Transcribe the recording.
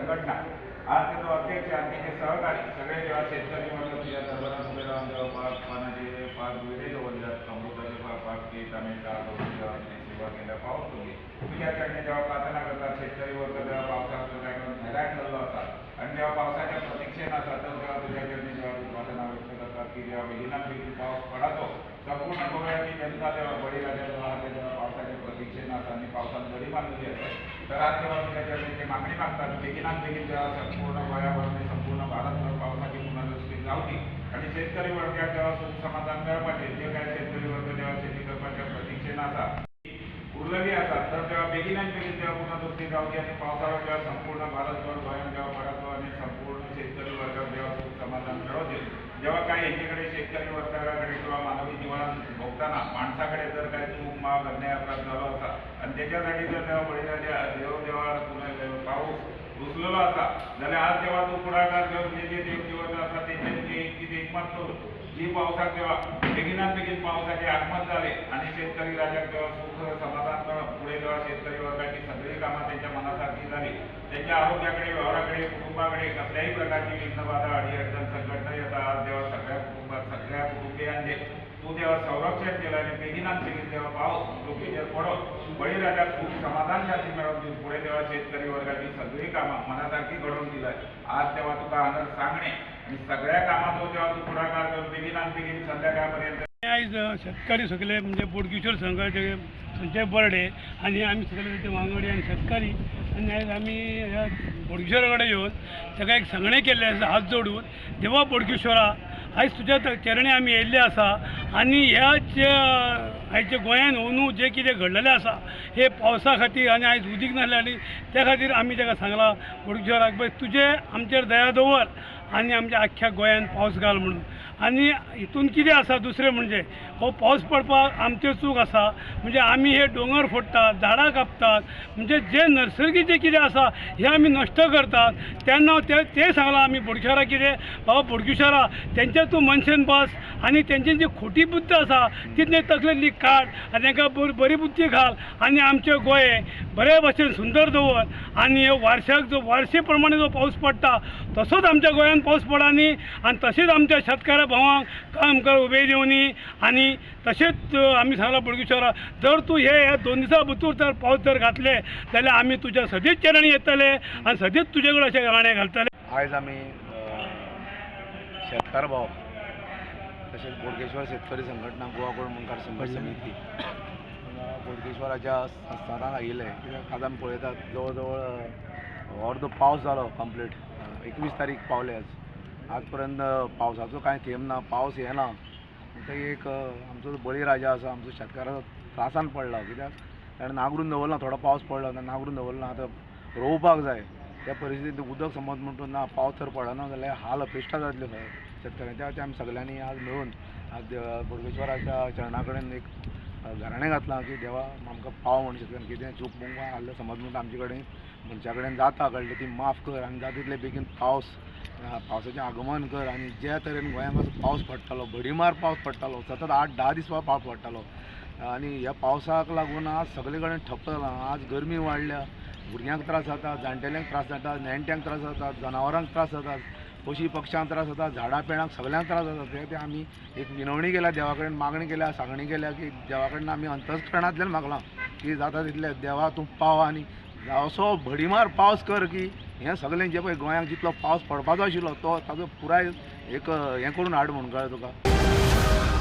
संघटना आज ते अध्यक्ष आणि त्याचे सहकारी सगळे जेव्हा शेतकरी वर्ग तुझ्या दरबारात उभे राहून जेव्हा पानाचे पाच विडे बोलतात अमृताचे पाच की टमेटा सेवा केल्या पाहून तुझ्याकडे जेव्हा प्रार्थना करतात शेतकरी वर्ग जेव्हा पावसाचं काय करून हैराण झालेलो असतात आणि जेव्हा पावसाच्या प्रतीक्षेत असतात तर तेव्हा तुझ्याकडे जेव्हा तू प्रार्थना व्यक्त करतात की जेव्हा वेळीनापैकी पाऊस पडतो संपूर्ण गोव्याची जनता तेव्हा बळीराजा जेव्हा पावसाच्या प्रतीक्षेत असतात आणि पावसात दरी बांधलेली असते तर आज जेव्हा तुझ्याकडे ते मागणी मागतात बेगिनात बेगीन जेव्हा संपूर्ण गोव्यामध्ये संपूर्ण भारतभर पावसाची पुनर्वसती लावली आणि शेतकरी वर्गात जेव्हा सुख समाधान मिळाले जे काय शेतकरी वर्ग जेव्हा शेती करण्याच्या प्रतीक्षेत असतात उरलेली असतात तर तेव्हा बेगिनात बेगीन जेव्हा पुनर्वसती गावली आणि पावसाळा जेव्हा संपूर्ण भारतभर गोव्यात जेव्हा पडतो आणि संपूर्ण शेतकरी वर्गात जेव्हा सुख समाधान मिळवते जेव्हा काही यांच्याकडे शेतकरी वर्गाकडे किंवा मानवी जीवन भोगताना माणसाकडे जर काही चूक माग अन्याय अपराध झाला असा आणि त्याच्यासाठी जर तेव्हा बळीराजा देव जेव्हा पाऊस रुसलेला असा जाल्यार आज जेव्हा तू पुढाकार घेऊन जे देव जीवन असतात त्यांची एकमत करून जी पावसात जेव्हा बेगिनात बेगीन पावसाचे आगमन झाले आणि शेतकरी राजाक जेव्हा सुख समाधान पुढे जेव्हा शेतकरी वर्गाची सगळी कामं त्यांच्या मनासारखी झाली त्यांच्या आरोग्याकडे व्यवहाराकडे कुटुंबाकडे कसल्याही प्रकारची विघ्नबाधा अडीअडचण संकट येतात आज जेव्हा सगळ्या कुटुंबात सगळ्या कुटुंबियांचे तू जेव्हा संरक्षण केलं आणि बेगिनात बेगीन जेव्हा पाऊस डोकेजर पडत बळीराजा सुख समाधान शांती मिळवून पुढे जेव्हा शेतकरी वर्गाची सगळी कामं मनासारखी घडवून दिलं आज तेव्हा तुका आनंद सांगणे आणि सगळ्या कामात जेव्हा तू पुढाकार करून बेगिनात बेगीन संध्याकाळपर्यंत आयज शेतकरी सगळे म्हणजे बोडगेश्वर संघाचे संजय बर्डे आणि आम्ही सगळे त्याचे वांगडी आणि शेतकरी आणि आयज आम्ही ह्या बोडगेश्वरा कडेन येवन ताका एक सांगणें केल्लें आसा हात जोडून देवा बोडगेश्वरा आयज तुज्या चरणी आमी येयल्ले आसा आणि ह्या आयच्या गोंयान अंदू जे कितें घडलेलें आसा हे पावसा खातीर आनी आयज उदीक नासलें आनी त्या खातीर आमी ताका सांगलां बोडगेश्वराक पळय तुजे आमचेर दया दवर आणि आमच्या आख्ख्या गोंयान पावस घाल म्हणून आणि हितून कितें आसा दुसरें म्हणजे हो पावस पडपाक आमचे चूक आसा म्हणजे आमी हे दोंगर फोडटात झाडां कापतात म्हणजे जे नैसर्गीक जे कितें आसा हे आमी नश्ट करतात तेन्ना ते सांगलां आमी बोडगेश्वरा कितें बाबा बोडगेश्वरा तेंच्या तूं मनशेन बस आणि तेंची जी खोटी बुद्धी आसा ती तकलेली काड आनी तांकां बरी बुद्धी घाल आणि आमचे गोंय बरे भशेन सुंदर दवर आणि हे वार्षाक जो वार्षे प्रमाणे जो पावस पडटा तसोच आमच्या गोंयान पावस पडानी आणि तशेंच आमच्या शेतकाऱ्या भावांक काम कर उबे दिवनी आणि तशेंच आमी सांगलां बोडगेश्वरा जर तूं हे 2 दिसां भितर जर पावस जर घातले जाल्यार आमी तुज्या सदींच चरणी येतले आणि सदींच तुजे कडेन अशें गाणे घालतले आयज आमी शेतकार भाव तशेंच बोडगेश्वर शेतकरी संघटना गोवा गोल्ड मुखार संघर्ष समिती बोडगेश्वराच्या संस्थानाक आयिल्ले कित्याक आज आमी पळयतात जवळ जवळ अर्दो पावस जालो कंप्लीट 21 तारीख पावले आज पर्यंत पावसाचो कांय थेंब ना पावस येना ते एक आमचो बळीराजा आसा आमचो शेतकाराचो त्रासान पडला कित्याक ताणें नांगरून दवरला थोडो पावस पडलो नांगरून दवरला आतां रोवपाक जाय त्या परिस्थितींत उदक समज म्हणटा ना पावस जर पडना जाल्यार हाल अपेश्टा जातले खंय शेतकऱ्यांच्या आमी सगळ्यांनी आज मेळून आज बोडगेश्वराच्या चरणा कडेन एक घराणें घातलां की देवा आमकां पाव म्हणून शेतकऱ्यांक कितें चूक मुंगा आहलें समज म्हणटा आमचे कडेन मनशा कडेन जाता कळ्ळें ती माफ कर आनी जाता तितले बेगीन पावसाचें आगमन कर आनी ज्या तरेन गोंयांत असो पावस पडटालो भडीमार पावस पडटालो सतत 8-10 दीस पावस पडटालो आनी ह्या पावसाक लागून आज सगळे कडेन ठप्प जाला आज गरमी वाडल्या भुरग्यांक त्रास जाता जाणटेल्यांक त्रास जाता नेणट्यांक त्रास जातात जनावरांक त्रास जातात पशी पक्षांक त्रास जाता झाडां पेडांक सगळ्यांक त्रास जाता ते आमी एक विनवणी केल्या देवा कडेन मागणी केल्या सांगणी केल्या की देवा कडेन आमी अंतस्करणांतल्यान मागलां की जाता तितले देवा तूं पाव आनी असो भडीमार पावस कर की हें सगळें जे पळय गोंयांक जितलो पावस पडपाचो आशिल्लो तो ताजो पुराय एक हें करून हाड म्हणून कळ्ळें तुका.